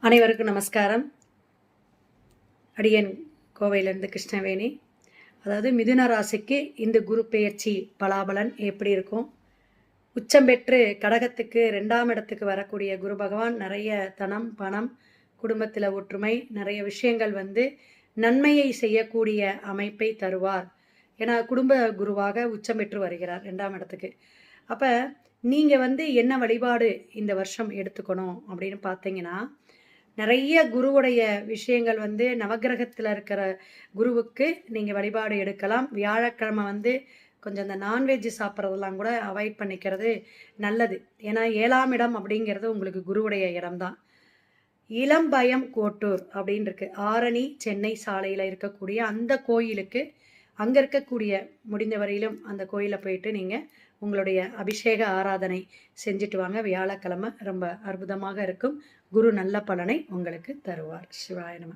அனைவருக்கும் நமஸ்காரம். அடியன் கோவையிலேருந்து கிருஷ்ணவேணி. அதாவது மிதுன ராசிக்கு இந்த குரு பெயர்ச்சி பலாபலன் எப்படி இருக்கும்? உச்சம் பெற்று கடகத்துக்கு 2ஆம் இடத்துக்கு வரக்கூடிய குரு பகவான் நிறைய தனம், பணம், குடும்பத்தில் ஒற்றுமை, நிறைய விஷயங்கள் நன்மையை செய்யக்கூடிய அமைப்பை தருவார். ஏன்னா குடும்ப குருவாக உச்சம் பெற்று வருகிறார் 2ஆம் இடத்துக்கு. அப்போ நீங்கள் என்ன வழிபாடு இந்த வருஷம் எடுத்துக்கணும் அப்படின்னு பார்த்தீங்கன்னா, நிறைய குருவுடைய விஷயங்கள் நவக்கிரகத்தில் இருக்கிற குருவுக்கு நீங்கள் வழிபாடு எடுக்கலாம். வியாழக்கிழமை கொஞ்சம் இந்த நான்வெஜ் சாப்பிட்றதெல்லாம் கூட அவாய்ட் பண்ணிக்கிறது நல்லது. ஏன்னா 7ஆம் இடம் அப்படிங்கிறது உங்களுக்கு குருவுடைய இடம்தான். இளம்பயம் கோட்டூர் அப்படின்னு இருக்கு. ஆரணி சென்னை சாலையில் இருக்கக்கூடிய அந்த கோயிலுக்கு அங்கே இருக்கக்கூடிய முடிந்த வரையிலும் அந்த கோயிலை போயிட்டு நீங்கள் உங்களுடைய அபிஷேக ஆராதனை செஞ்சுட்டு வாங்க. வியாழக்கிழமை ரொம்ப அற்புதமாக இருக்கும். குரு நல்ல பலனை உங்களுக்கு தருவார். சிவாய நம.